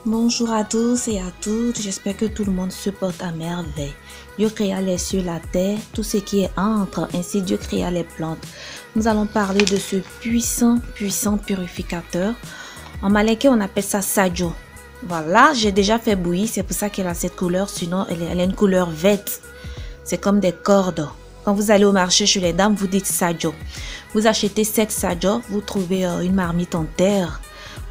Bonjour à tous et à toutes, j'espère que tout le monde se porte à merveille. Dieu créa les cieux, la terre, tout ce qui est entre, ainsi Dieu créa les plantes. Nous allons parler de ce puissant purificateur. En malais, on appelle ça Sajo. Voilà, j'ai déjà fait bouillir, c'est pour ça qu'elle a cette couleur, sinon elle a une couleur verte. C'est comme des cordes. Quand vous allez au marché chez les dames, vous dites Sajo. Vous achetez 7 Sajo, vous trouvez une marmite en terre.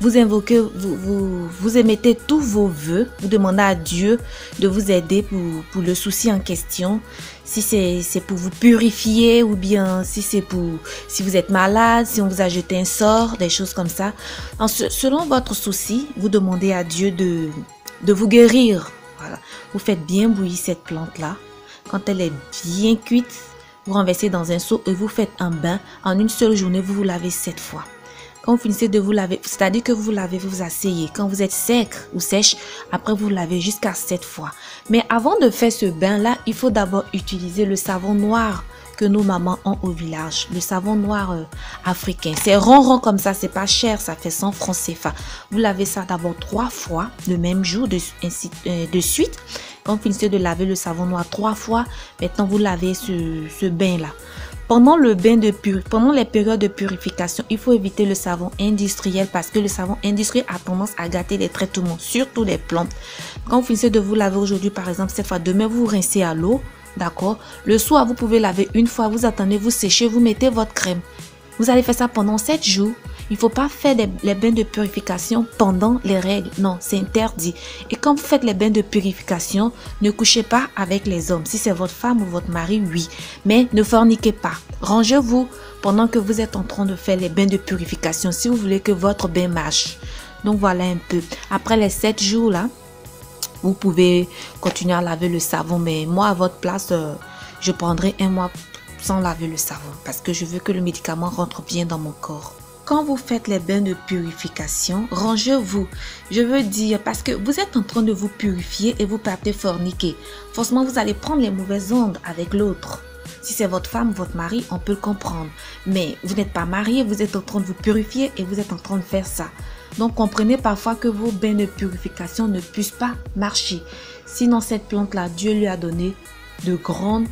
Vous invoquez, vous émettez tous vos vœux, vous demandez à Dieu de vous aider pour le souci en question. Si c'est pour vous purifier ou bien si vous êtes malade, si on vous a jeté un sort, des choses comme ça. Selon votre souci, vous demandez à Dieu de vous guérir. Voilà. Vous faites bien bouillir cette plante-là. Quand elle est bien cuite, vous renversez dans un seau et vous faites un bain. En une seule journée, vous vous lavez 7 fois. Quand vous finissez de vous laver, c'est-à-dire que vous lavez, vous vous asseyez. Quand vous êtes sec ou sèche, après vous lavez jusqu'à 7 fois. Mais avant de faire ce bain-là, il faut d'abord utiliser le savon noir que nos mamans ont au village. Le savon noir africain. C'est rond comme ça, c'est pas cher, ça fait 100 francs CFA. Vous lavez ça d'abord 3 fois, le même jour, de suite. Quand vous finissez de laver le savon noir 3 fois, maintenant vous lavez ce bain-là. Pendant les périodes de purification, il faut éviter le savon industriel parce que le savon industriel a tendance à gâter les traitements, surtout les plantes. Quand vous finissez de vous laver aujourd'hui, par exemple, cette fois, demain, vous rincez à l'eau, d'accord? Le soir, vous pouvez laver une fois, vous attendez, vous séchez, vous mettez votre crème. Vous allez faire ça pendant 7 jours. Il ne faut pas faire les bains de purification pendant les règles. Non, c'est interdit. Et quand vous faites les bains de purification, ne couchez pas avec les hommes. Si c'est votre femme ou votre mari, oui. Mais ne forniquez pas. Rangez-vous pendant que vous êtes en train de faire les bains de purification si vous voulez que votre bain marche. Donc voilà un peu. Après les 7 jours là, vous pouvez continuer à laver le savon. Mais moi, à votre place, je prendrai un mois sans laver le savon parce que je veux que le médicament rentre bien dans mon corps. Quand vous faites les bains de purification, rangez-vous. Je veux dire, parce que vous êtes en train de vous purifier et vous partez forniquer. Forcément, vous allez prendre les mauvaises ondes avec l'autre. Si c'est votre femme, votre mari, on peut le comprendre. Mais vous n'êtes pas marié, vous êtes en train de vous purifier et vous êtes en train de faire ça. Donc, comprenez parfois que vos bains de purification ne puissent pas marcher. Sinon, cette plante-là, Dieu lui a donné de grandes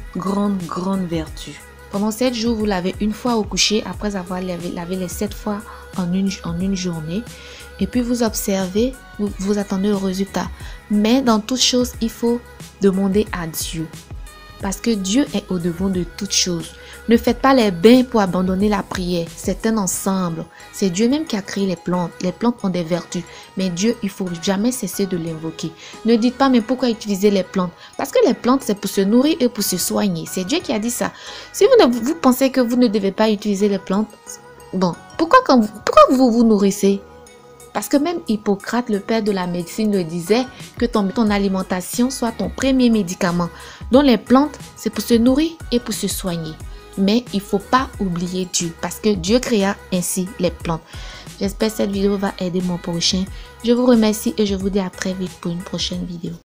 vertus. Pendant 7 jours, vous lavez une fois au coucher après avoir lavé les 7 fois en une journée. Et puis vous observez, vous attendez le résultat. Mais dans toute chose, il faut demander à Dieu. Parce que Dieu est au-devant de toutes choses. Ne faites pas les bains pour abandonner la prière. C'est un ensemble. C'est Dieu même qui a créé les plantes. Les plantes ont des vertus. Mais Dieu, il ne faut jamais cesser de l'invoquer. Ne dites pas, mais pourquoi utiliser les plantes? Parce que les plantes, c'est pour se nourrir et pour se soigner. C'est Dieu qui a dit ça. Si vous pensez que vous ne devez pas utiliser les plantes, bon, pourquoi vous vous nourrissez? Parce que même Hippocrate, le père de la médecine, le disait que ton alimentation soit ton premier médicament. Donc les plantes, c'est pour se nourrir et pour se soigner. Mais il ne faut pas oublier Dieu parce que Dieu créa ainsi les plantes. J'espère que cette vidéo va aider mon prochain. Je vous remercie et je vous dis à très vite pour une prochaine vidéo.